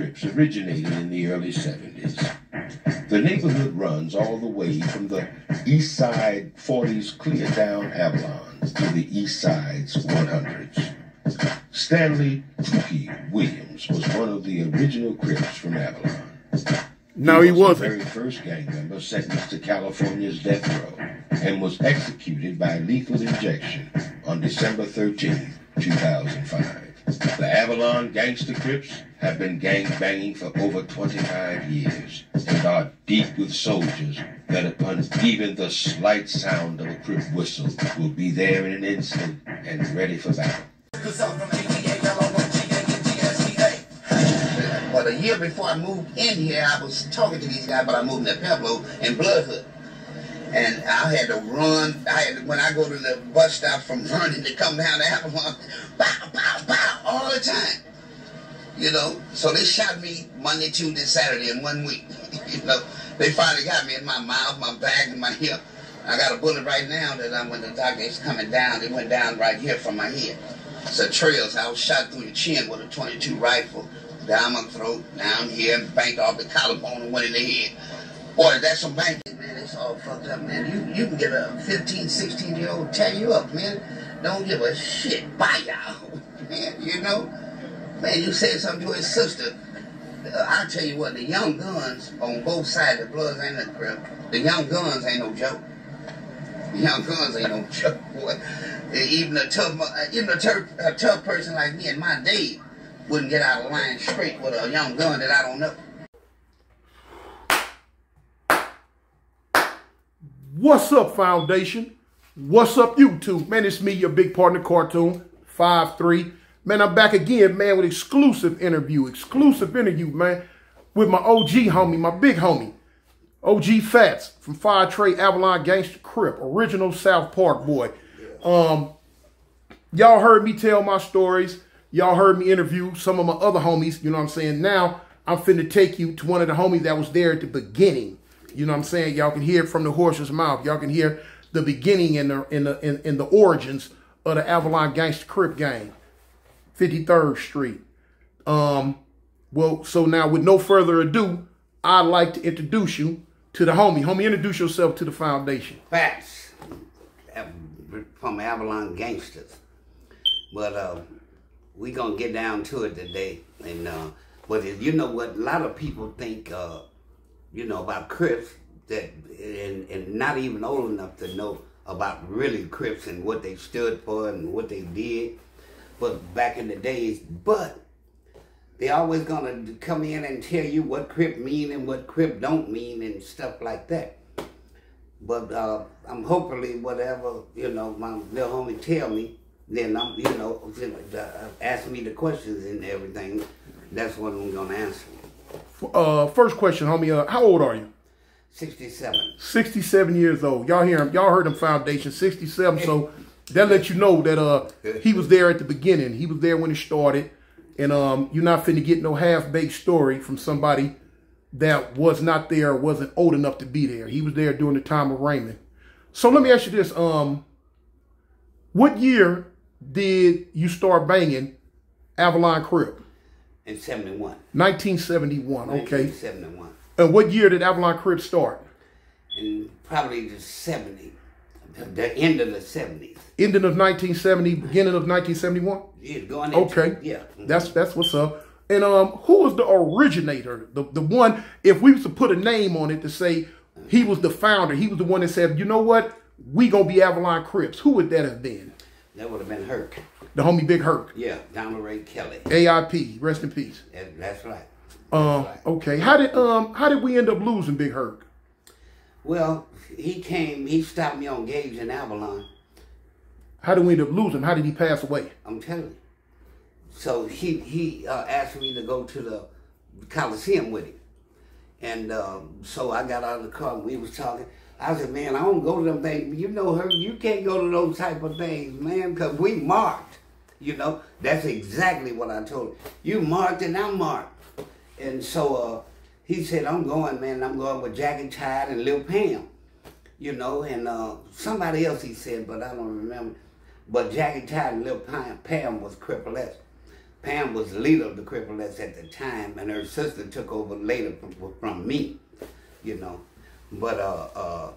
Crips originated in the early 70s. The neighborhood runs all the way from the east side 40s clear down Avalon to the east side's 100s. Stanley Tookie Williams was one of the original Crips from Avalon. No, he wasn't. The very first gang member sentenced to California's death row and was executed by lethal injection on December 13, 2005. The Avalon Gangster Crips have been gang-banging for over 25 years and are deep with soldiers that upon even the slight sound of a Crip whistle will be there in an instant and ready for battle. But a year before I moved in here, I was talking to these guys, but I moved to Pueblo in Bloodhood. And I had to run. When I go to the bus stop from running to come down to Avalon, pow, pow, pow, all the time. You know, so they shot me Monday, Tuesday, Saturday in 1 week. You know, they finally got me in my mouth, my back, and my hip. I got a bullet right now that when the doctor is coming down, it went down right here from my head. So trails, I was shot through the chin with a .22 rifle, down my throat, down here, and banked off the collarbone and went in the head. Boy, that's some banking, man. It's all fucked up, man. You can get a 15, 16-year-old tear you up, man. Don't give a shit. Bye, y'all. Man, you know? Man, you said something to his sister. I'll tell you what, the young guns on both sides, the Bloods and the Crips, the young guns ain't no joke. The young guns ain't no joke, boy. Even a tough person like me in my day wouldn't get out of line straight with a young gun that I don't know. What's up, Foundation? What's up, YouTube? Man, it's me, your big partner, Cartoon 5'3". Man, I'm back again, man, with exclusive interview, man, with my OG homie, my big homie, OG Fats from Fire Trade Avalon Gangster Crip, original South Park boy. Y'all heard me tell my stories. Y'all heard me interview some of my other homies, you know what I'm saying? Now, I'm finna take you to one of the homies that was there at the beginning. You know what I'm saying? Y'all can hear it from the horse's mouth. Y'all can hear the beginning and the origins of the Avalon Gangster Crip gang, 53rd Street. Well, so now with no further ado, I'd like to introduce you to the homie. Homie, introduce yourself to the Foundation. Fats from Avalon Gangsters. But we gonna get down to it today. And but you know what? A lot of people think you know, about Crips that and not even old enough to know about really Crips and what they stood for and what they did. But back in the days, but they always gonna come in and tell you what Crip mean and what Crip don't mean and stuff like that. But I'm hopefully whatever, you know, my little homie tell me, then I'm, you know, ask me the questions and everything. That's what I'm gonna answer. First question, homie. How old are you? 67. 67 years old. Y'all hear him? Y'all heard him, Foundation. 67. So that lets you know that he was there at the beginning. He was there when it started, and you're not finna get no half-baked story from somebody that was not there or wasn't old enough to be there. He was there during the time of Raymond. So let me ask you this: what year did you start banging Avalon Crip? In 71. 1971, okay. 1971. And what year did Avalon Crip start? In probably the 70s, the end of the 70s. Ending of 1970, beginning of 1971? Yeah, going into, okay. Yeah. That's what's up. And who was the originator? The one, if we was to put a name on it to say he was the founder, he was the one that said, you know what, we gonna be Avalon Crips. Who would that have been? That would have been Herc. The homie Big Herc. Yeah, Donald Ray Kelly. AIP, rest in peace. That's right. Okay. How did we end up losing Big Herc? Well, he stopped me on Gage in Avalon. How did we end up losing? How did he pass away? I'm telling you. So he asked me to go to the Coliseum with him. And so I got out of the car and we was talking. I said, man, I don't go to them things. You know, her, you can't go to those type of things, man, because we marked. You know, that's exactly what I told him. You marked and I'm marked. And so he said, I'm going, man. I'm going with Jackie Tide and Lil Pam. You know, and somebody else he said, but I don't remember. But Jackie Tide and Lil Pam was Cripple S. Pam was the leader of the Cripplettes at the time, and her sister took over later from me, you know. But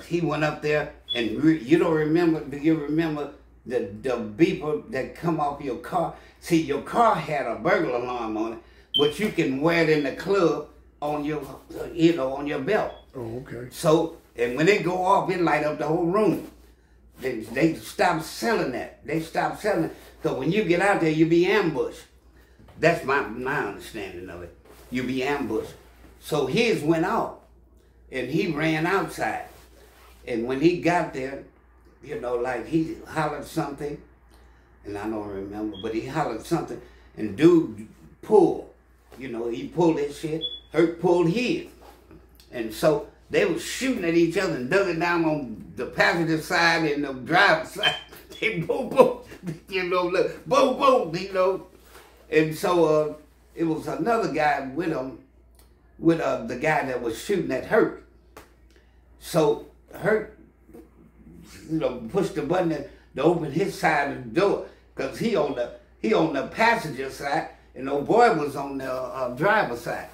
he went up there, and you don't remember? Do you remember the beeper that come off your car? See, your car had a burglar alarm on it, but you can wear it in the club on your, on your belt. Oh, okay. So, and when they go off, it light up the whole room. They stopped selling that. They stopped selling it. So when you get out there, you be ambushed. That's my understanding of it. You be ambushed. So his went off, and he ran outside. And when he got there, like he hollered something, and I don't remember, but he hollered something, and dude pulled. He pulled his shit. Hurt pulled his. And so they were shooting at each other and dug it down on the passenger side and the driver's side. They boom, boom, boom, boom, And so it was another guy with him, with the guy that was shooting at Hurt. So Hurt, pushed the button to open his side of the door, because he on the passenger side, and old boy was on the driver's side.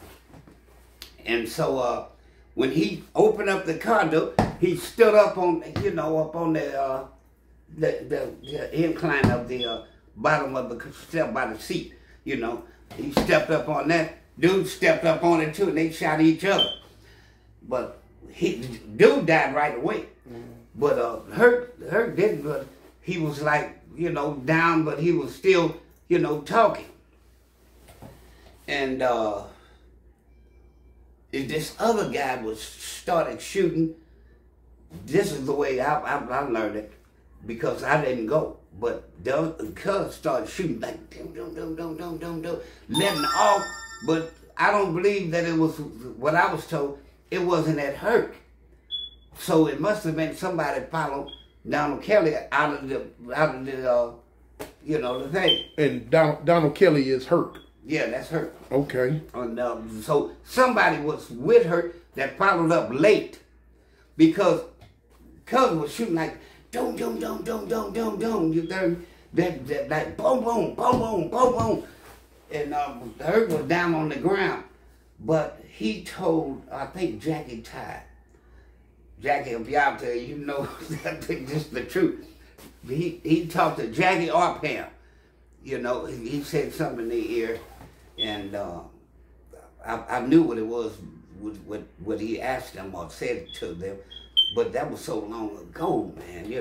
And so when he opened up the car door, he stood up on, up on the incline of the bottom of the step by the seat. He stepped up on that. Dude stepped up on it too, and they shot each other. But dude died right away. But Hurt didn't. But he was like, down, but he was still, talking. And this other guy started shooting. This is the way I learned it, because I didn't go. But the cuz started shooting like letting off. But I don't believe that it was what I was told. It wasn't at Hurt. So it must have been somebody followed Donald Kelly out of the the thing. And Donald Kelly is Hurt. Yeah, that's Hurt. Okay. And so somebody was with Hurt that followed up late, because cuz was shooting like dum dum dum dum dum dum dum. You heard that like boom boom boom boom boom boom. And Hurt was down on the ground, but he told, I think Jackie Tide. Jackie, if y'all tell you, I think this is the truth. He talked to Jackie or Pam. He said something in their ear, and I knew what it was, what he asked them or said to them, but that was so long ago, man.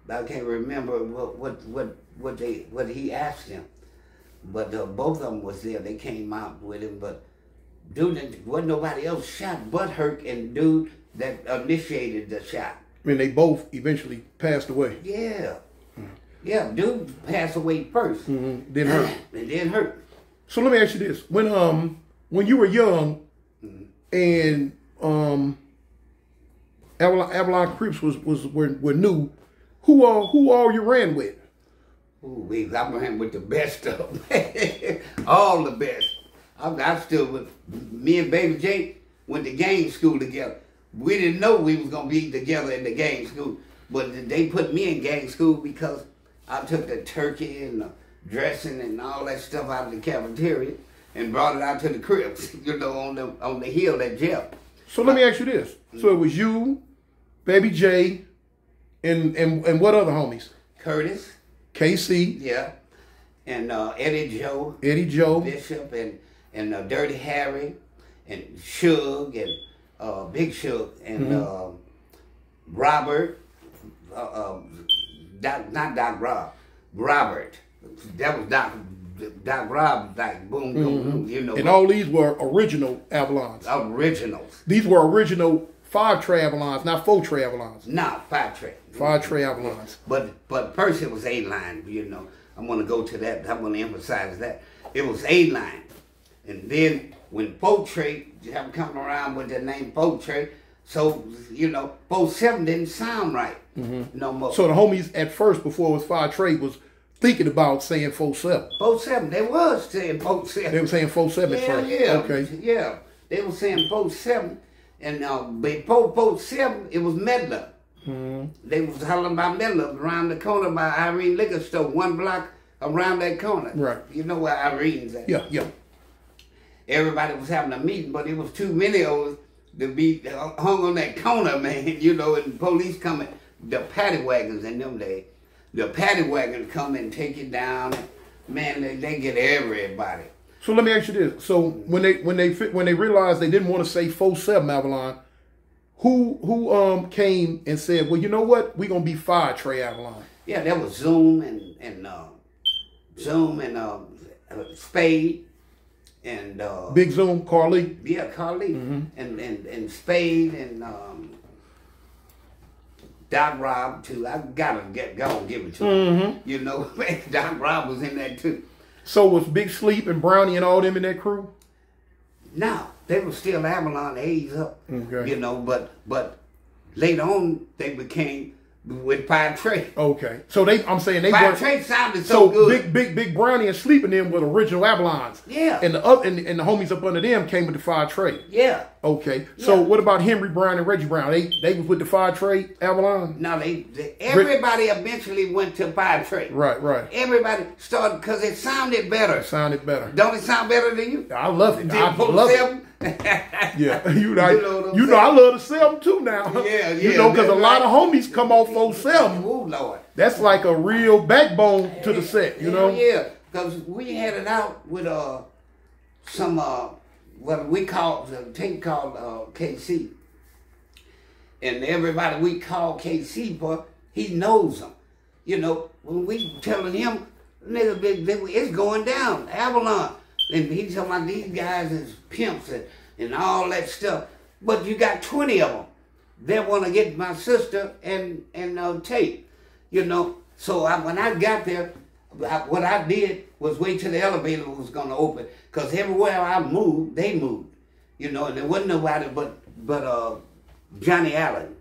I can't remember what he asked them. But both of them was there. They came out with him, but dude, wasn't nobody else shot but Hurt and dude that initiated the shot. I mean, they both eventually passed away. Yeah. Yeah, dude passed away first. Mm-hmm. Then Hurt. And then Hurt. So let me ask you this: when you were young, and Avalon Crips were new, who all you ran with? Ooh, I ran with the best of them. All the best. I still with me and Baby J went to game school together. We didn't know we was gonna be together in the game school, but they put me in game school because I took the turkey and the dressing and all that stuff out of the cafeteria and brought it out to the cribs, on the hill at Jeff. So let me ask you this: so it was you, Baby J, and what other homies? Curtis. KC. Yeah. And Eddie Joe. Bishop and Dirty Harry and Suge and Big Suge and Robert. Not Doc Rob. Robert. That was Doc Rob, like boom, boom, boom, And all these were original Avalons. Originals. These were original 5-tray Avalons, not 4-tray Avalons. No, 5-tray. 5-tray Avalons. But first it was 8-line, I'm going to go to that. I'm going to emphasize that. It was 8-line. And then when 4-tray, you have coming around with the name 4-tray, so, 4-7 didn't sound right no more. So the homies at first, before it was 5-tray, was thinking about saying 4-7. 4-7, they was saying 4-7. They were saying 4-7 at first. Yeah. Okay. Yeah, they were saying 4-7. And before 4-7, it was Medler. They was hollering about Medler around the corner by Irene Liquor Store, 1 block around that corner. Right. You know where Irene's at. Yeah, yeah. Everybody was having a meeting, but it was too many of us to be hung on that corner, man. You know, and police coming, the paddy wagons in them days, the paddy wagons come and take you down. Man, they get everybody. So let me ask you this: so when they realized they didn't want to say 4-7 Avalon, who came and said, well, you know what, we're gonna be Fire Trey Avalon? Yeah, that was Zoom and Spade and Big Zoom, Carly. Yeah, Carly and Spade and Doc Rob too. I gotta go and give it to him. You know, Doc Rob was in that too. So was Big Sleep and Brownie and all them in that crew? No, they were still Avalon A's up. Okay. You know, but later on they became with Fire Trey. Okay. So I'm saying they Fire were. Trey sounded so good. Big Brownie and Sleep and them were the original Avalons. Yeah. And the and the homies up under them came with the Fire Trey. Yeah. Okay. So what about Henry Brown and Reggie Brown? They was with the Fire Trey Avalon? No, everybody eventually went to Fire Trey. Right. Everybody started because it sounded better. Don't it sound better than you? I love it. I love it. Yeah, you know I love the 7 too now. Yeah. You know, because a lot of homies come off 4-7. Oh Lord, that's like a real backbone to the set. You know. Yeah, because we had it out with some what we called the tape called KC, and everybody we call KC for, he knows them. You know, when we telling him, nigga, it's going down, Avalon. And he's talking about these guys is pimps and all that stuff. But you got 20 of them. They want to get my sister and tape, you know. So when I got there, what I did was wait till the elevator was going to open. Because everywhere I moved, they moved. You know, and there wasn't nobody but Johnny Allen.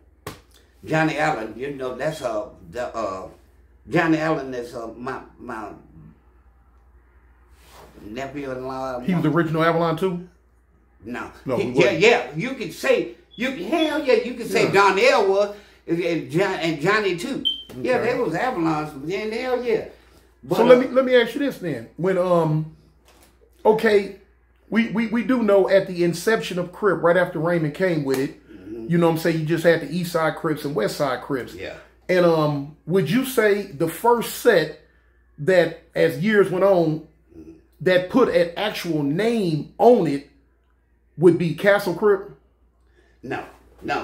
Johnny Allen, you know, that's Johnny Allen is my nephew-in-law. He was the original Avalon too? No. Yeah. You could say say Donnell was and Johnny too. Okay. Yeah, they was Avalons. And hell yeah. But, so let me ask you this then. When we do know at the inception of Crip, right after Raymond came with it, you know what I'm saying, you just had the East Side Crips and West Side Crips. Yeah. And would you say the first set that as years went on that put an actual name on it would be Castle Crip? No,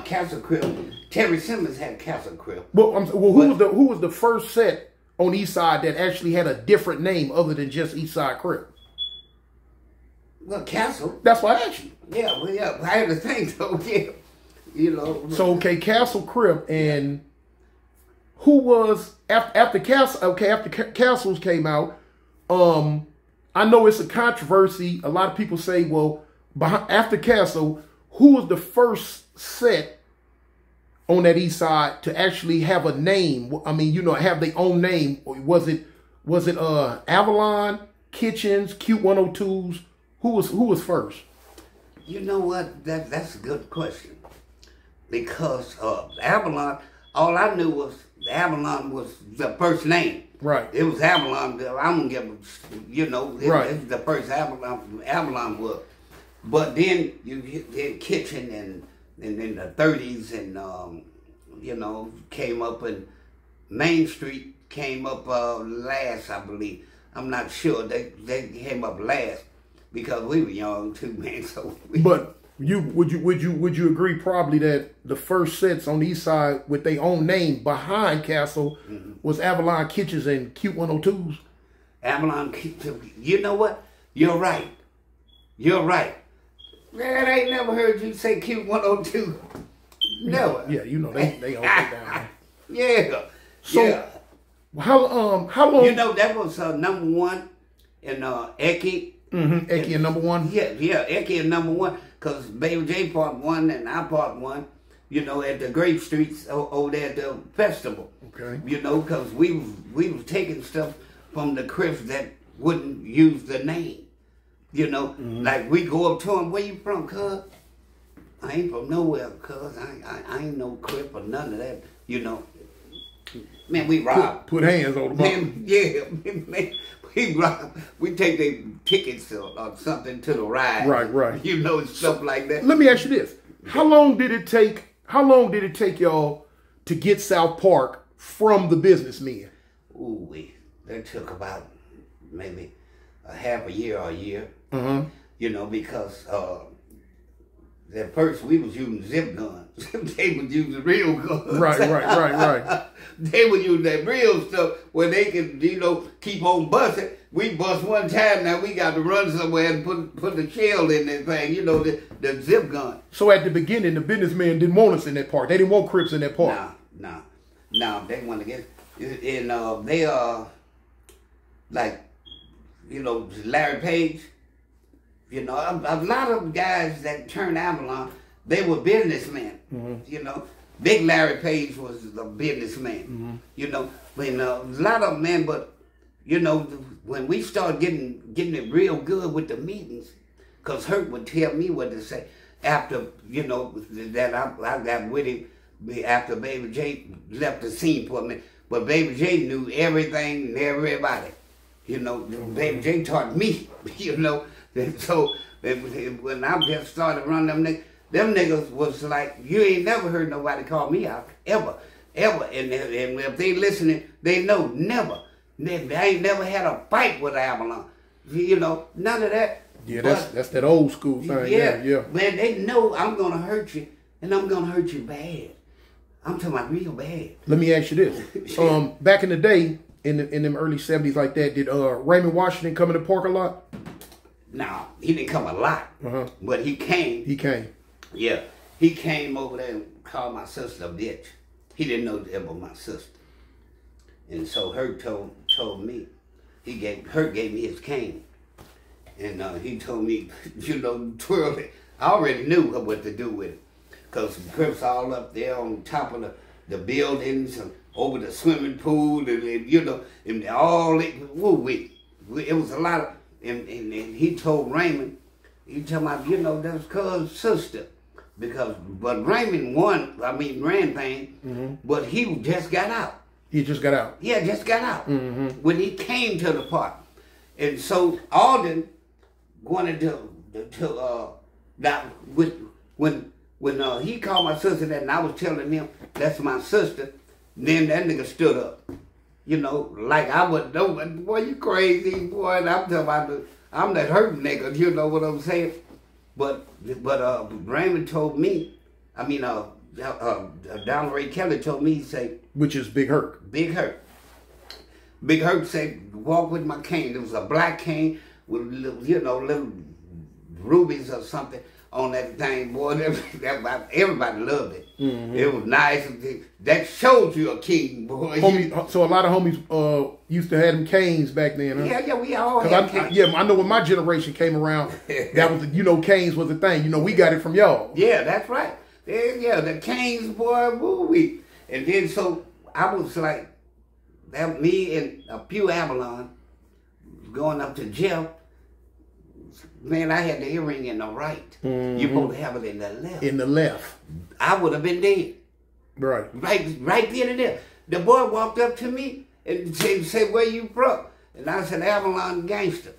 Castle Crip. Terry Simmons had Castle Crip. Who was the first set on East Side that actually had a different name other than just East Side Crip? Well, Castle. That's why I asked you. Yeah. I had to think though. Yeah, you know. So Castle Crip, and who was after Castle? Okay, after Castles came out, I know it's a controversy. A lot of people say, well, after Castle, who was the first set on that East Side to actually have a name? I mean, you know, have their own name. Was it Avalon, Kitchens, Cute 102s? Who was first? You know what? That's a good question. Because Avalon, all I knew was Avalon was the first name. Right. It was Avalon. I'm gonna give, you know, it was the first Avalon was. But then you hit Kitchen and in the 30s and you know, came up, and Main Street came up last, I believe. I'm not sure. They came up last because we were young too, man. So but would you agree probably that the first sets on the East Side with their own name behind Castle was Avalon, Kitchens, and Cute 102s? Avalon, you know what? You're right. Man, I ain't never heard you say Cute 102. Never. Yeah, you know they hold it down. Yeah. So yeah. How long? You know that was number one in Eki. Eki and number one. Yeah, Eki and number one. Cause Baby J part one and I part one. You know, at the Grape Streets over there at the festival. Okay. You know, cause we was taking stuff from the Crips that wouldn't use the name. You know, like we go up to them, where you from, cuz? I ain't from nowhere, cuz. I ain't no Crip or none of that, you know. Man, we rob. Put hands on the Man, yeah, man, we rob. We take their tickets or something to the ride. Right. You know, stuff like that. Let me ask you this: How long did it take y'all to get South Park from the businessmen? Ooh, that took about maybe a half a year or a year. You know, because at first we was using zip guns. They was using real guns. Right. They would use that real stuff where they could, you know, keep on busting. We bust one time, now we got to run somewhere and put the shell in that thing, you know, the zip gun. So at the beginning, the businessmen didn't want us in that park. They didn't want Crips in that park. No, they want to get, and they are, like, you know, Larry Page. You know, a lot of guys that turned Avalon, they were businessmen. You know, Big Larry Page was a businessman. You know, when a lot of men, but you know, when we started getting it real good with the meetings, because Hurt would tell me what to say after, you know, that I got with him after Baby J left the scene for me. But Baby J knew everything and everybody. You know, Baby J taught me. You know. So when I just started running them niggas was like, you ain't never heard nobody call me out, ever. And if they listening, they know never. I ain't never had a fight with Avalon. You know, none of that. Yeah, that's that old school thing. Yeah. Man, they know I'm gonna hurt you, and I'm gonna hurt you bad. I'm talking about real bad. Let me ask you this: back in the day, in them early '70s like that, did Raymond Washington come in the park a lot? No, he didn't come a lot, but he came. He came. Yeah, he came over there and called my sister a bitch. He didn't know that was my sister, and so Hurt told me. Hurt gave me his cane, and he told me, you know, twirl it. I already knew what to do with it, cause the Crips all up there on top of the buildings and over the swimming pool, and you know, and all it. It was a lot of. And he told Raymond, he told me, you know, that's cuz sister. But Raymond ran things, but he just got out. He just got out? Yeah, just got out. When he came to the park. And so Alden wanted when he called my sister that and I was telling him, that's my sister, then that nigga stood up. You know, like I would know, boy, you crazy, boy. And I'm talking about I'm that hurt nigga, you know what I'm saying? But Raymond told me, Donald Ray Kelly told me, he said, which is Big Hurt. Big Hurt. Big Hurt said, walk with my cane. It was a black cane with little rubies or something on that thing, boy. Everybody loved it. It was nice. That showed you a king, boy. So a lot of homies used to have them canes back then, huh? Yeah, we all had canes. I know when my generation came around, that was canes was a thing. You know, we got it from y'all. Yeah, that's right. Yeah, the canes, boy, woo-wee. And then so I was like, that me and a few Avalon going up to Jeff. Man, I had the earring in the right. You're supposed to have it in the left. In the left. I would have been dead. Right. Right then and there. The boy walked up to me and said, where you from? And I said, Avalon Gangster.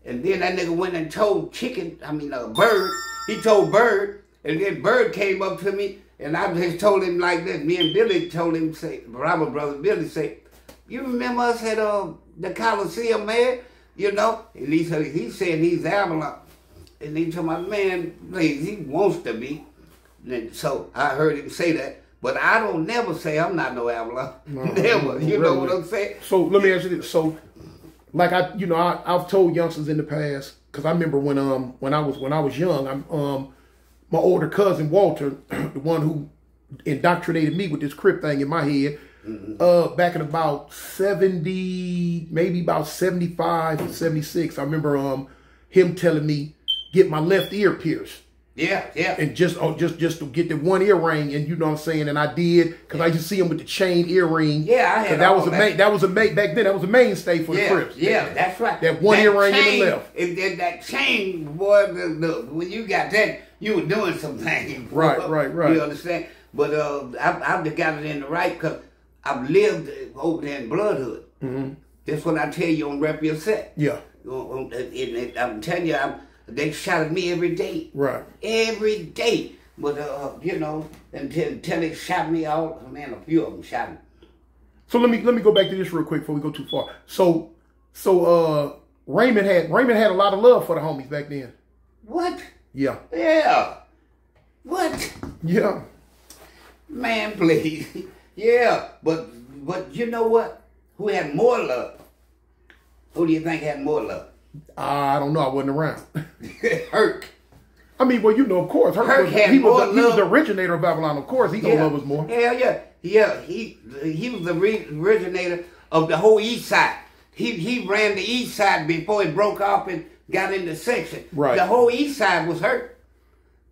And then that nigga went and told Bird. He told Bird. And then Bird came up to me and I just told him like this. Me and Billy told him, Robert brother Billy say, you remember us at the Coliseum, man? You know, and he's saying he's Avalon. And he told my man, please, he wants to be. And so I heard him say that. But I don't never say I'm not no Avalon. Never. You know what I'm saying? So let me ask you this. So like I've told youngsters in the past, because I remember when I was young, my older cousin Walter, the one who indoctrinated me with this Crip thing in my head, back in about 70, maybe about 75, 76, I remember him telling me, get my left ear pierced. Yeah. And just to get the one earring, and you know what I'm saying, and I did, because I used to see him with the chain earring. Yeah, I had that was back then, that was a mainstay for the Crips. Yeah, that's right. That one earring in the left. And that chain, boy, when you got that, you were doing some things. Right. You understand? But I got it in the right, because I've lived over there in Bloodhood. That's what I tell you on Rep Your Set. Yeah. I'm telling you, they shot at me every day. Right. Every day. But, you know, until they shot me out, man, a few of them shot me. So let me go back to this real quick before we go too far. So Raymond had a lot of love for the homies back then. What? Yeah. Yeah. What? Yeah. Man, please. Yeah. But you know what? Who had more love? Who do you think had more love? I don't know. I wasn't around. Herc. I mean, well, you know, of course, Herc he was the originator of Babylon. Of course, he gonna love us more. Hell yeah. Yeah, he was the originator of the whole East Side. He ran the East Side before it broke off and got into section. Right. The whole East Side was hurt.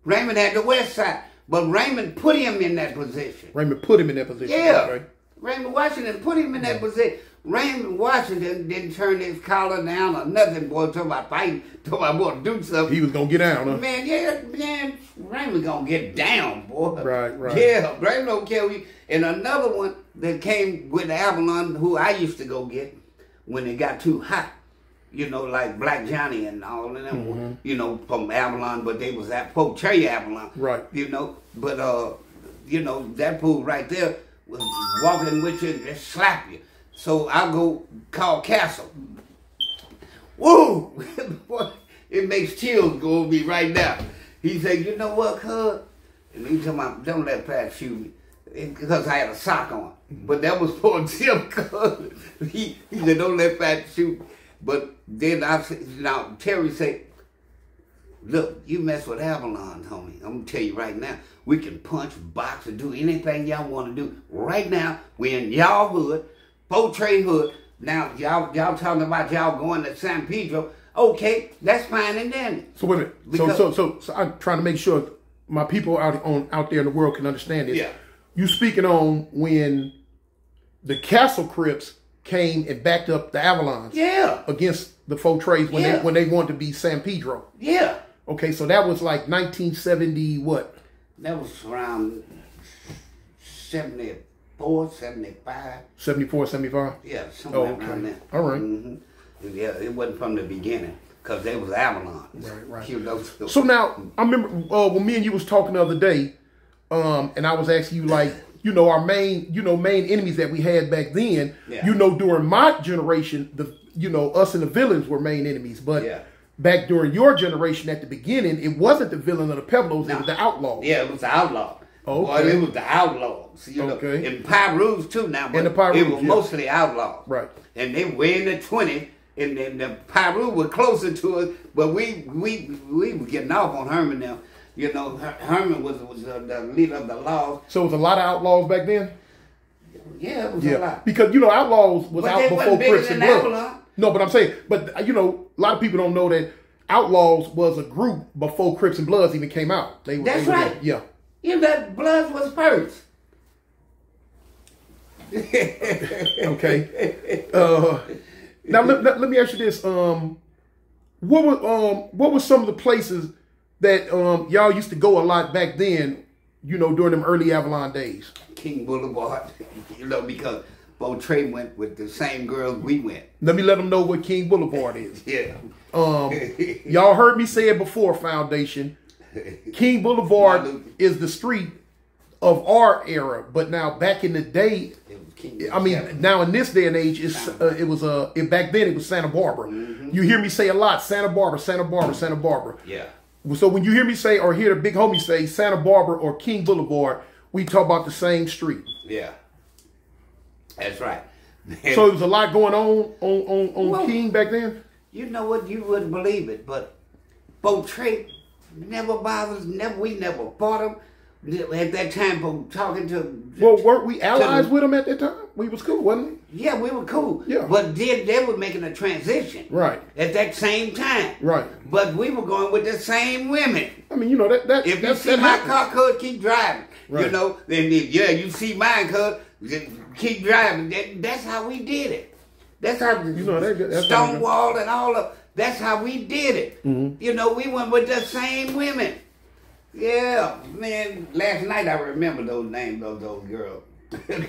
Raymond had the West Side, but Raymond put him in that position. Raymond put him in that position. Yeah. Okay. Raymond Washington put him in that position. Raymond Washington didn't turn his collar down or nothing, boy, talking about fighting, talking about want to do something. He was gonna get down, huh? Man, yeah, man, Raymond gonna get down, boy. Right. Yeah, Raymond don't care. And another one that came with Avalon, who I used to go get when it got too hot, you know, like Black Johnny and all of them, you know, from Avalon, but they was at Poetry Avalon. Right. You know, but, you know, that fool right there was walking with you and just slap you. So I'll go call Castle. Woo! Boy, it makes chills go over me right now. He said, you know what, cuz? And he told me, don't let Pat shoot me. Because I had a sock on. But that was for Tim, cuz. He said, don't let Pat shoot me. But then now Terry said, look, you mess with Avalon, homie. I'm going to tell you right now, we can punch, box, or do anything y'all want to do. Right now, we're in y'all hood. Poetry hood. Now, y'all talking about y'all going to San Pedro. Okay, that's fine and dandy. So wait a minute. So I'm trying to make sure my people out there in the world can understand this. Yeah. You speaking on when the Castle Crips came and backed up the Avalons. Yeah. Against the Faux Trays when they wanted to be San Pedro. Yeah. Okay, so that was like 1970 what? That was around 74, 75. 74, 75? Yeah, somewhere around there. All right. Yeah, it wasn't from the beginning because they was Avalon. Right. You know, so now, I remember when me and you was talking the other day, and I was asking you like, you know, our main enemies that we had back then, you know, during my generation, us and the villains were main enemies. But back during your generation at the beginning, it wasn't the villain of the Pueblos, it was the outlaws. Yeah, it was the outlaw. Okay. Boy, it was the outlaws. You know, and Pyrus too now, but it was mostly outlaws. Right. And they were in the 20s, and the Pyrus were closer to us, but we were getting off on Herman now. You know, Herman was the leader of the laws. So it was a lot of outlaws back then? Yeah, it was a lot. Because, you know, outlaws was but out before Crips and Bloods. Avalon. No, but I'm saying, but, you know, a lot of people don't know that outlaws was a group before Crips and Bloods even came out. That's right. Yeah. You know, that Bloods was first. Okay. Now let me ask you this. What were some of the places that y'all used to go a lot back then, you know, during them early Avalon days? King Boulevard, you know, because Beautray went with the same girls we went. Let me let them know what King Boulevard is. Yeah. Y'all heard me say it before, Foundation. King Boulevard is the street of our era, but now back in the day, now in this day and age, back then it was Santa Barbara. You hear me say a lot, Santa Barbara, Santa Barbara, Santa Barbara. Yeah. So when you hear me say or hear the big homie say Santa Barbara or King Boulevard, we talk about the same street. Yeah. That's right. So there was a lot going on King back then? You know what? You wouldn't believe it, but Beautray never bothers, we never bought him. At that time, from talking to... Well, weren't we allies with him at that time? We was cool, wasn't we? Yeah, we were cool. Yeah. But they were making a transition. Right. At that same time. Right. But we were going with the same women. I mean, you know, that if you see my car, cuz, keep driving. Right. You know, then you see mine, cuz, keep driving. That's how we did it. That's how Stonewall and all of... That's how we did it. You know, we went with the same women. Yeah, man. Last night I remember those names of those girls.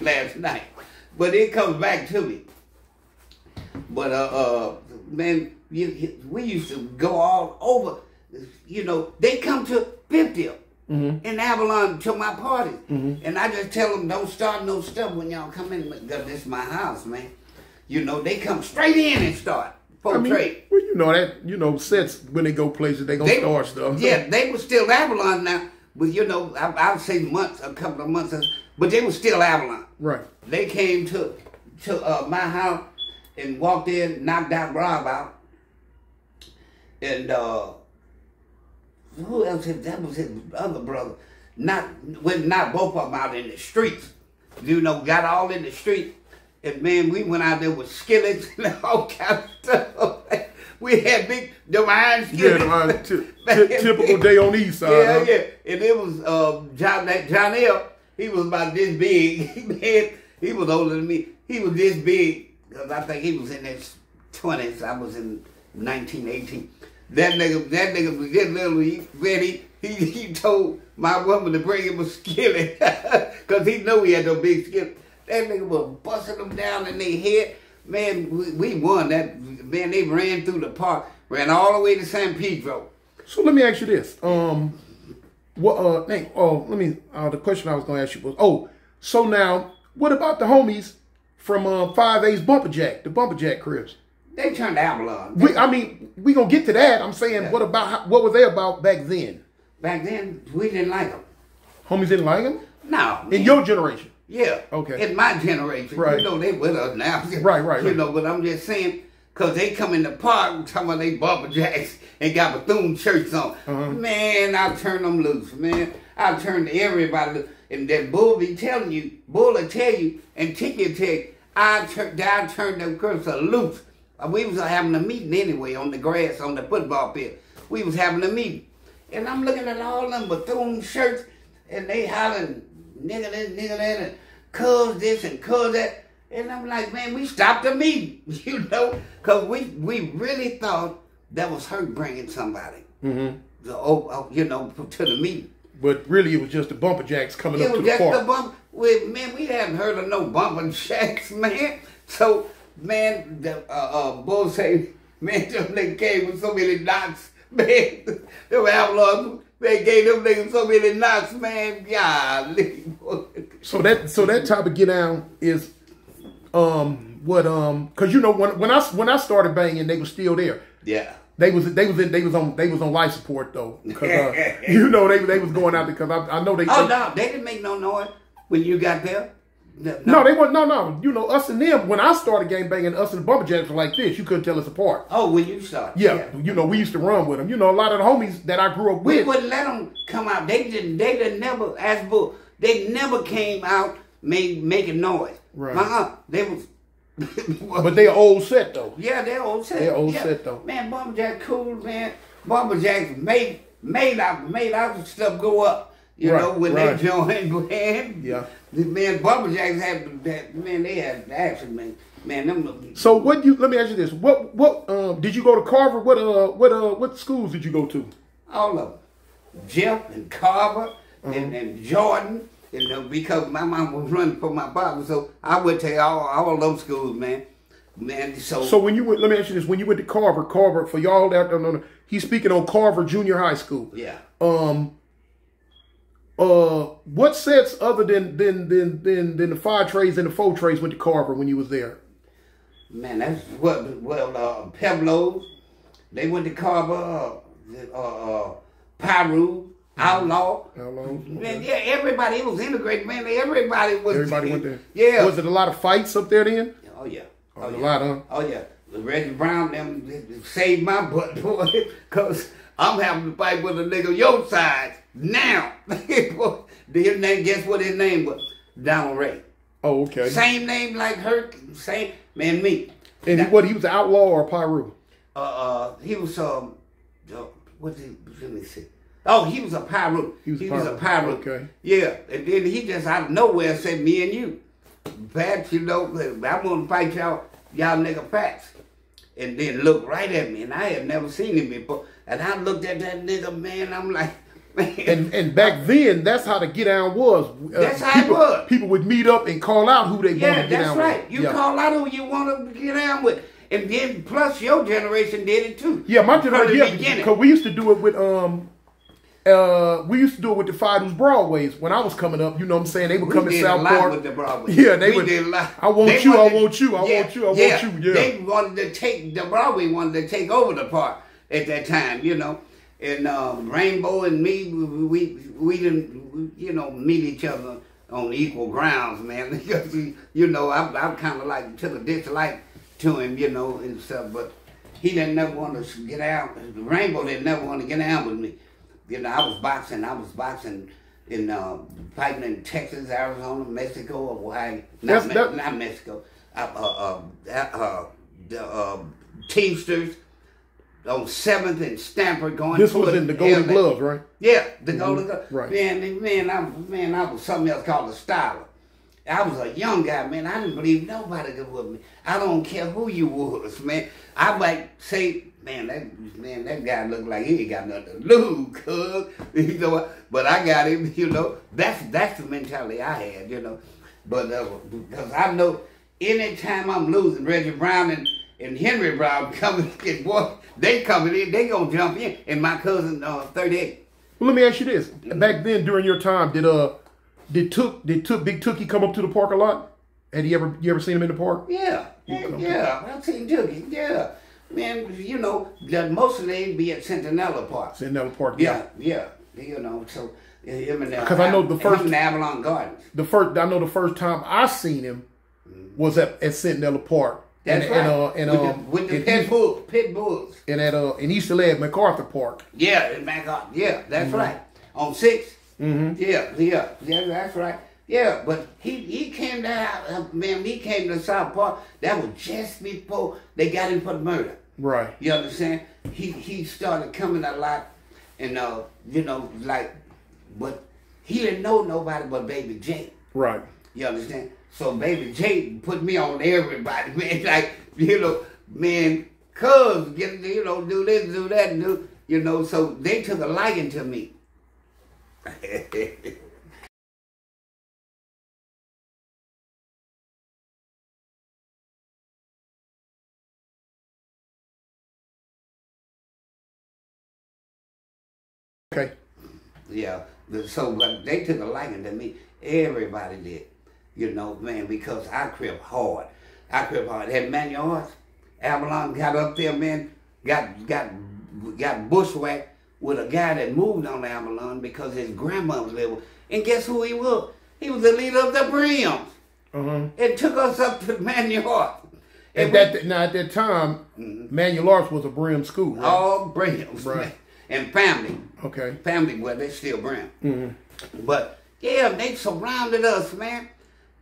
Last night. But it comes back to me. But man, we used to go all over. You know, they come to 50th in Avalon to my party, and I just tell them don't start no stuff when y'all come in. Because this is my house, man. You know, they come straight in and start. Trade. Well, you know that. You know, sets when they go places, they gonna start stuff. Yeah, they were still Avalon now, but you know, I would say a couple of months, but they were still Avalon. Right. They came to my house and walked in, knocked out Rob out, and who else? That was his other brother. Not both of them out in the streets. You know, got all in the street. And man, we went out there with skillets and all kind of stuff. We had big iron skillets. Yeah, typical day on the east side. Yeah, huh? yeah. And it was John L. He was about this big. Man, he was older than me. He was this big because I think he was in his 20s. I was in 1918. That nigga was this little. He told my woman to bring him a skillet because he knew he had no big skillet. That nigga was busting them down in their head. Man, we won that. Man, they ran through the park, ran all the way to San Pedro. So let me ask you this. The question I was going to ask you was, so now, what about the homies from 5A's Bumperjack, the Bumperjack Cribs? They turned to Avalon. We gonna get to that. I'm saying, yeah. What were they about back then? Back then, we didn't like them. Homies didn't like them? No. In your generation? Yeah. Okay. In my generation. Right. You know, they with us now. Right. You know, but I'm just saying, because they come in the park talking about they Bumperjacks and got Bethune shirts on. Man, I'll turn them loose, man. I'll turn everybody loose. And that Bull will tell you, and Tiki will tell you, I'll turn them girls loose. We was having a meeting anyway on the grass on the football field. We was having a meeting. And I'm looking at all them Bethune shirts, and they hollering, nigga this, nigga that, and cuz this and cuz that. And I'm like, man, we stopped the meeting, you know, because we really thought that was her bringing somebody, you know, to the meeting. But really, it was just the Bumperjacks coming up to the park. It was just the bump. Man, we hadn't heard of no Bumperjacks, man. So, man, the Bull say, man, them niggas came with so many knots, man. They were outlaws. They gave them niggas so many knots, man. Golly. So that type of get down is because you know when I started banging, they were still there. Yeah. They was on life support though, because you know they was going out because I know they. Oh no, they didn't make no noise when you got there. No, they weren't. No. You know, us and them. When I started gang banging, us and the Bumperjacks were like this. You couldn't tell us apart. Oh, when you started. Yeah. You know, we used to run with them. You know, a lot of the homies that I grew up with. We wouldn't let them come out. They didn't never ask Bull. They never came out making noise. Right. They was. But they're old set though. Yeah, they're old set. They're old set though. Man, Bumperjack cool, man. Bumperjacks made our stuff go up. You know, when they joined, man. Yeah. Man, Bumperjacks had that. Man, they had action, man. Man, them. So let me ask you this: What did you go to Carver? What schools did you go to? All of them. Jeff and Carver and Jordan. And because my mom was running for my father, so I went to all those schools, man. So when you went, let me ask you this: when you went to Carver, for y'all that don't know, he's speaking on Carver Junior High School. Yeah. What sets other than the 5 trays and the 4 trays went to Carver when you was there? Man, that's Peblos. They went to Carver. Pyru. Outlaw. Okay. Man, yeah, everybody. It was integrated, man. Everybody went there. Yeah. Was it a lot of fights up there then? Oh yeah. A lot, huh? Oh yeah. Reggie Brown them saved my butt, boy, because I'm having to fight with a nigga your size now. His name, guess what his name was? Donald Ray. Oh, okay. Same name like her. Same man, me. And he was an outlaw or a Pyru? He was let me see. Oh, he was a Pyru. He was a Pyru. Okay. Yeah, and then he just out of nowhere said, "Me and you, Fats, you know, I'm gonna fight y'all nigga Fats." And then looked right at me, and I had never seen him before. And I looked at that nigga, man. I'm like, And back then, that's how the get down was. That's how it was. People would meet up and call out who they wanted to get down with. Yeah, that's right. You call out who you want to get down with. And then plus your generation did it too. Yeah, my generation, because we used to do it with the Fido's Broadways when I was coming up. You know what I'm saying? They would come in South Park. With the Broadway. Yeah, they would. Did a lot. I want you. I want you. Yeah. They wanted to take the Broadway wanted to take over the park at that time. You know, and Rainbow and me, we didn't meet each other on equal grounds, man. Because you know, I'm kind of like took a dislike to him, you know, and stuff. But he didn't never want to get out. Rainbow didn't never want to get out with me. You know, I was boxing in fighting in Texas, Arizona, Mexico, or Hawaii. Not Mexico. The Teamsters on 7th and Stamford going. This was in the Golden Gloves, right? Yeah, the Golden Gloves. Right. Man, I was something else called a styler. I was a young guy, man. I didn't believe nobody could with me. I don't care who you was, man. I might say, man, that guy looked like he ain't got nothing to lose, cuz. You know, but I got him, you know. That's the mentality I had, you know. But because I know anytime I'm losing, Reggie Brown and Henry Brown coming in, boy, they coming in, they gonna jump in. And my cousin 38. Well, let me ask you this. Back then, during your time, did Big Tookie come up to the park a lot? Had you ever seen him in the park? Yeah. I've seen Tookie, yeah. Man, you know, most of them be at Centinela Park. Centinela Park, yeah. You know, so because I know the first in Avalon Gardens. I know the first time I seen him was at Centinela Park. That's right. With the pit bulls. And in East LA at MacArthur Park. Yeah, in MacArthur. Yeah, that's right. On 6th. Mm-hmm. Yeah, that's right. Yeah, but he came down, man, he came to South Park. That was just before they got him for the murder. Right. You understand? He started coming a lot and, you know, like, but he didn't know nobody but Baby J. Right. You understand? So Baby J put me on everybody, man. Like, you know, man, cuz, you know, do this, do that, you know, so they took a liking to me. Okay. Yeah. So but they took a liking to me. Everybody did. You know, man, because I crip hard. Had man yards. Avalon got up there, man, got bushwhacked with a guy that moved on Avalon because his grandma was there. And guess who he was? He was the leader of the Brims. It took us up to Manuel. At that time, Manuel Arts was a Brim school, right? All Brims. Right. And family. Okay. Family, well, they still Brim. But, yeah, they surrounded us, man.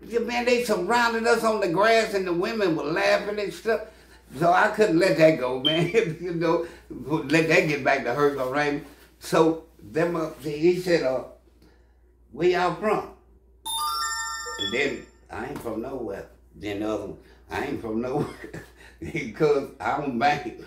Yeah, man, they surrounded us on the grass and the women were laughing and stuff. So I couldn't let that go, man. You know, let that get back to her, all right? So he said, where y'all from? And then, I ain't from nowhere. Then the other one, I ain't from nowhere. Because I don't bang.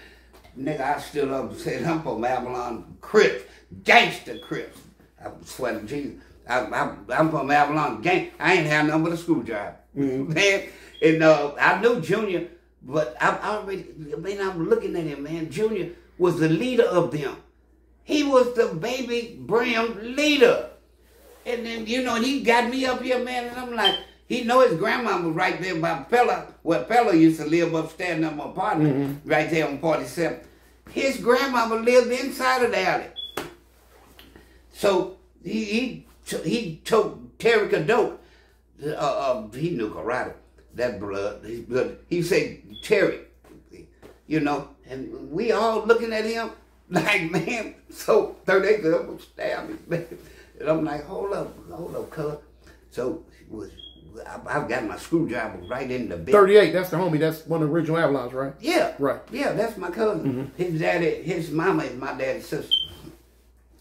Nigga, I stood up and said, I'm from Avalon Crips, gangster Crips. I swear to Jesus. I'm from Avalon gang. I ain't had nothing but a screwdriver. Man, and I knew Junior, but I'm looking at him, man. Junior was the leader of them. He was the baby Brim leader. And then, you know, and he got me up here, man, and I'm like, he know his grandma was right there by Pella, where Pella used to live upstairs in my apartment, right there on 47. His grandmama lived inside of the alley. So he took Terry Cadoke. He knew karate. That blood. He said, Terry, you know, and we all looking at him like, man, so 38 girl stabbed me, man. And I'm like, hold up, cuz. So I've got my screwdriver right in the bed. 38, that's the homie. That's one of the original Avalons, right? Yeah. Right. Yeah, that's my cousin. His daddy, his mama is my daddy's sister.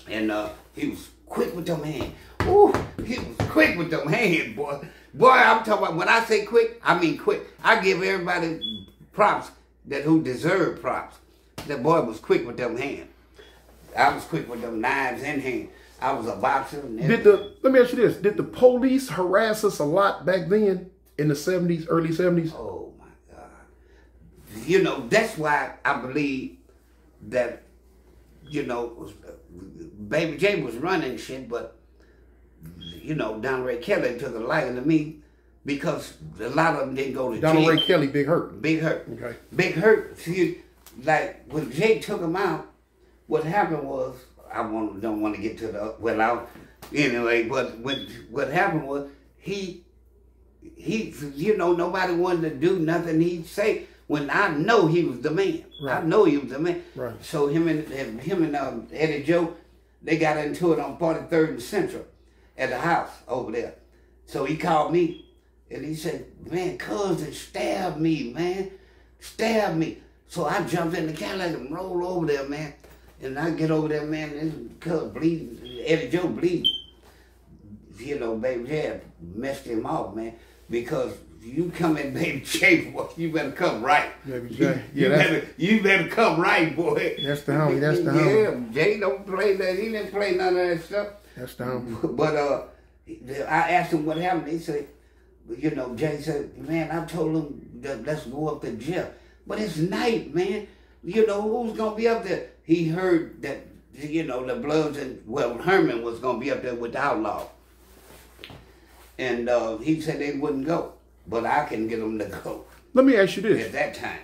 And he was quick with them hands. Ooh, he was quick with them hands, boy. Boy, I'm talking about, when I say quick, I mean quick. I give everybody props who deserve props. That boy was quick with them hands. I was quick with them knives in hand. I was a boxer. And let me ask you this: did the police harass us a lot back then in the 70s, early 70s? Oh my God! You know, that's why I believe that, you know, Baby J was running shit, but you know, Don Ray Kelly took a liking to me because a lot of them didn't go to jail. Don Ray Kelly, Big Hurt. Big Hurt. Okay. Big Hurt. See, like when Jay took him out, what happened was don't want to get to the anyway. But what happened was he you know, nobody wanted to do nothing he'd say when I know he was the man. Right. I know he was the man. Right. So him and Eddie Joe, they got into it on 43rd and Central at the house over there. So he called me and he said, "Man, cousin stabbed me, man. Stabbed me." So I jumped in the Cadillac and rolled over there, man. And I get over there, man, and cuz bleeding, Eddie Joe bleeding. You know, Baby J messed him off, man, because you come in Baby J, boy, you better come right. Baby J, you better come right, boy. That's the homie. That's the homie. Yeah, Jay don't play that. He didn't play none of that stuff. That's the homie. But I asked him what happened. He said, you know, Jay said, "Man, I told him that let's go up to jail, but it's night, man. You know, who's gonna be up there?" He heard that, you know, the Bloods and, well, Herman was gonna be up there with the Outlaw. And he said they wouldn't go, but I can get them to go. Let me ask you this. At that time.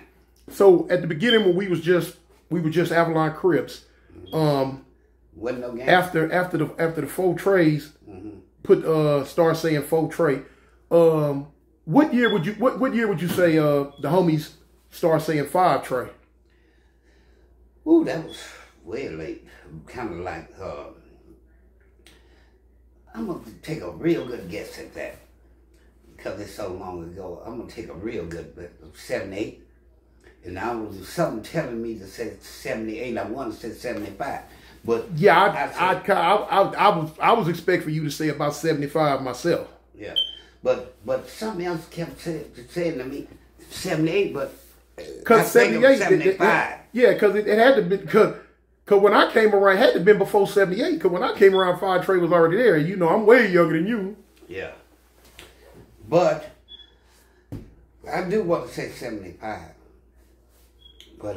So at the beginning when we were just Avalon Crips, wasn't no game. After the 4 trays, start saying 4 tray. What year would you say the homies start saying 5 tray? Ooh, that was way late. Kind of like, I'm going to take a real good guess at that. Because it's so long ago. I'm going to take a real good, 78. And I was something telling me to say 78. I wanted to say 75. But yeah, I was expecting for you to say about 75 myself. Yeah. But something else kept saying to me 78, but because 78, 75. Yeah, because it had to be, because when I came around, it had to have been before 78, because when I came around, 5 tray was already there. You know, I'm way younger than you. Yeah. But I do want to say 75. But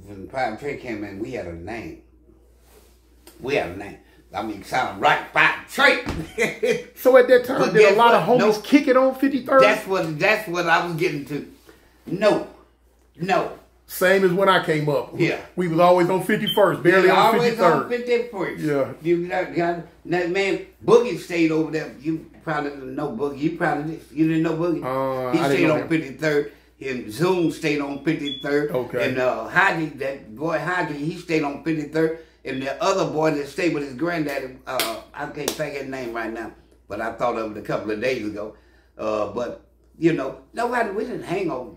when 5 tray came in, we had a name. I mean, sound right, 5 tray. So at that time, did a lot of homies kick it on 53rd? That's what I was getting to. No. Same as when I came up. Yeah. We was always on 51st, barely on 53rd. Always on 51st. Yeah. You got that man, Boogie stayed over there. You probably didn't know Boogie. You didn't know Boogie? He stayed on 53rd. And Zoom stayed on 53rd. Okay. And Haji, that boy Haji, he stayed on 53rd. And the other boy that stayed with his granddaddy, I can't think his name right now, but I thought of it a couple of days ago. But, you know, we didn't hang on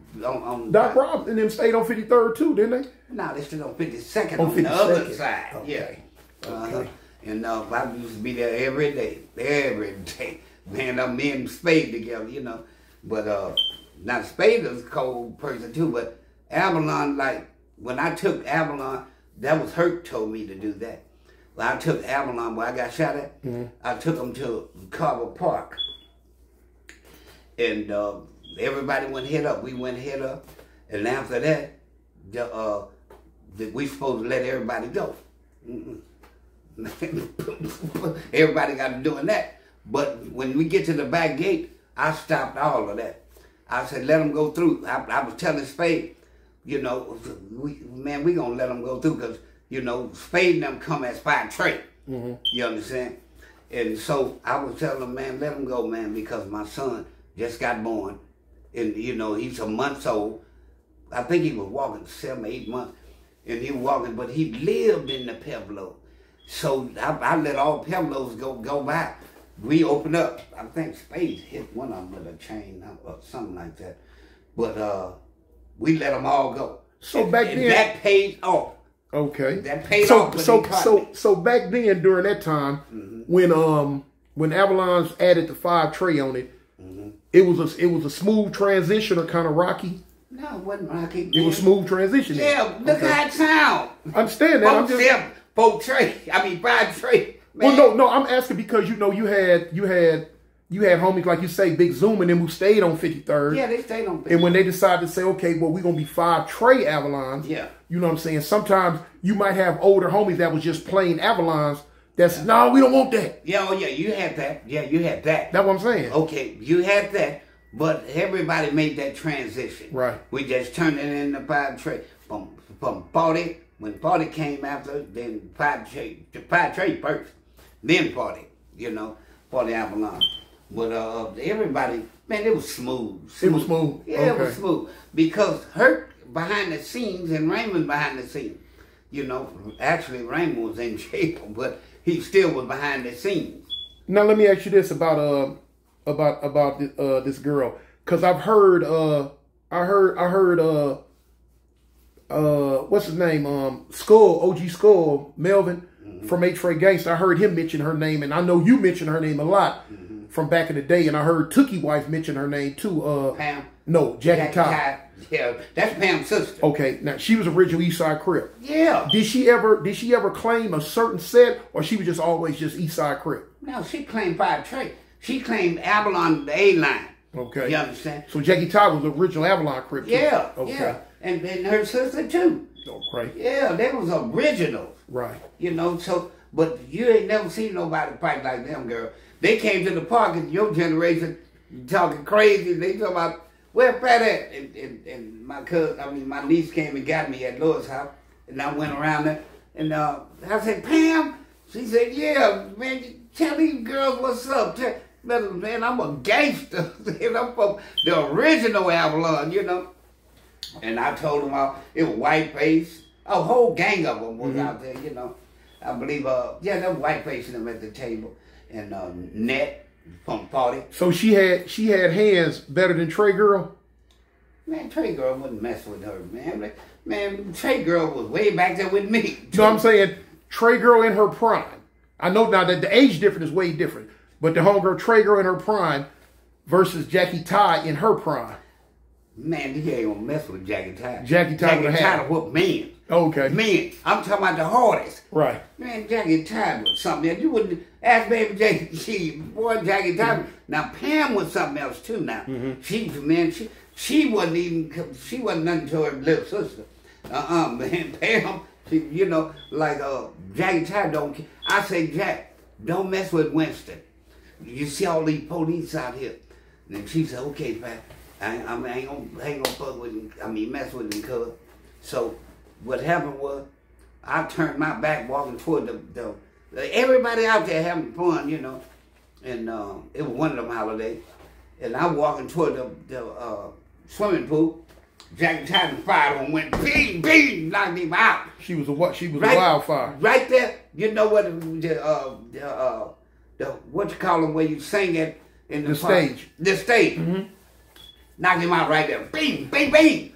Doc Rob and them stayed on 53rd too, didn't they? No, they stayed on 52nd on the other side. Okay. Yeah. Okay. And I used to be there every day. Man, me and Spade together, you know. But now Spade is a cold person too, but Avalon, like, when I took Avalon, that was Hurt told me to do that. When I took Avalon where I got shot at, I took them to Carver Park. And everybody went head up. We went head up. And after that, we supposed to let everybody go. Everybody got to doing that. But when we get to the back gate, I stopped all of that. I said, let them go through. I was telling Spade, you know, we gonna let them go through because, you know, Spade and them come as 5 tray. You understand? And so I was telling them, man, let them go, man, because my son just got born. And, you know, he's a month old. I think he was walking 7 or 8 months. And he was walking, but he lived in the Pueblo. So I let all Pueblos go by. We opened up. I think Spade hit one of them with a chain or something like that. But we let them all go. So back then, that paid off. Okay. That paid off. So back then, during that time, when Avalon's added the 5 tray on it, it was a smooth transition or kind of rocky. No, it wasn't rocky. It was smooth transition. Yeah, look how it sound. I understand that. 5 Trey. Man. Well, no, I'm asking because you had homies like you say, Big Zoom and them who stayed on 53rd. Yeah, they stayed on 53rd. And when they decided to say, okay, well, we're gonna be 5 Trey Avalons. Yeah. You know what I'm saying? Sometimes you might have older homies that was just plain Avalons. That's no, we don't want that. Yeah, oh yeah, you had that. Yeah, you had that. That's what I'm saying. Okay, you had that, but everybody made that transition. Right. We just turned it into 5 Trey. From 40, when 40 came after, then 5 Trey first, then 40. 40 Avalon. But everybody, man, it was smooth. It was smooth. Yeah, okay. It was smooth because Hurt behind the scenes and Raymond behind the scenes. Actually Raymond was in jail, but he still was behind the scenes. Now let me ask you this about this girl, because I've heard what's his name, Skull, OG Skull, Melvin from H-Ray Gangsta. I heard him mention her name, and I know you mentioned her name a lot from back in the day, and I heard Tookie wife mention her name too. Pam. No, Jackie Todd. Yeah, that's Pam's sister. Okay, now she was original Eastside Crip. Yeah. Did she ever claim a certain set, or she was just always just Eastside Crip? No, she claimed 5 Trey. She claimed Avalon, the A line. Okay. You understand? So Jackie Todd was the original Avalon Crip. Yeah. Okay. Yeah. And her sister too. Okay. Yeah, they was original. Right. But you ain't never seen nobody fight like them, girl. They came to the park and your generation talking crazy. They talking about, where Fat at? And my niece came and got me at Lois' house. And I went around there. And I said, Pam? She said, yeah, man, tell these girls what's up. Man, I'm a gangster. And I'm from the original Avalon, And I told them it was Whiteface. A whole gang of them was out there, I believe, there was Whiteface and them at the table. And Net from 40. So she had hands better than Trey Girl? Man, Trey Girl wouldn't mess with her, man. Man, Trey Girl was way back there with me. No, I'm saying Trey Girl in her prime. I know now that the age difference is way different. But the homegirl Trey Girl in her prime versus Jackie Todd in her prime. Man, you ain't gonna mess with Jackie Todd. Jackie Todd would whoop men. Okay. Men. I'm talking about the hardest. Right. Man, Jackie Todd was something else. You wouldn't ask baby Jackie. Boy, Jackie Todd. Now Pam was something else too. Now she wasn't nothing to her little sister. Man, Pam. Jackie Todd don't. I say, Jack, don't mess with Winston. You see all these police out here. And she said, okay, Pat. I ain't gonna fuck with him. Mess with him, cuz. So what happened was, I turned my back walking toward the everybody out there having fun, And it was one of them holidays. And I walking toward the swimming pool. Jackie Todd fired on, went bing, bing, knocked him out. She was a wildfire. Right there, you know what what you call them where you sing it in the stage. The stage. Knocked him out right there. Bing, bing, bing.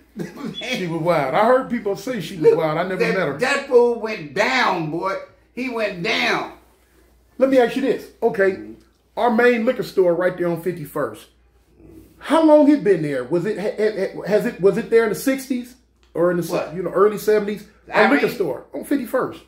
She was wild. I heard people say she was wild. I never met her. That fool went down, boy. He went down. Let me ask you this. Okay, our main liquor store right there on 51st. How long it been there? Was it there in the 60s or in the early 70s? Our liquor store on 51st.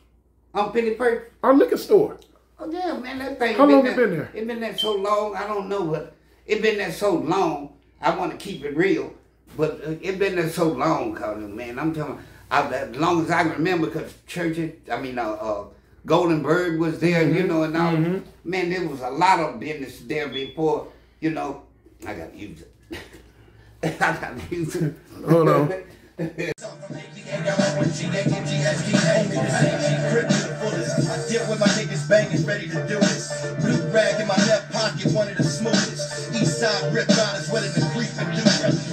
On 51st? Our liquor store. Oh yeah, man, that thing. How long it been there? It been there so long. I don't know, but it been there so long. I want to keep it real, but it been there so long, cause man, I'm telling you, as long as I can remember, cause churches. Golden Bird was there, and all. Man, there was a lot of business there before, I got to use it. Hold on. I deal with my niggas banging, ready to do this. Blue rag in my left pocket, one of the smoothest. East side rip riders, wetter than creep and do.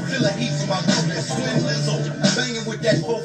Feel a heat from my group, swing Lizzo. Banging with that 4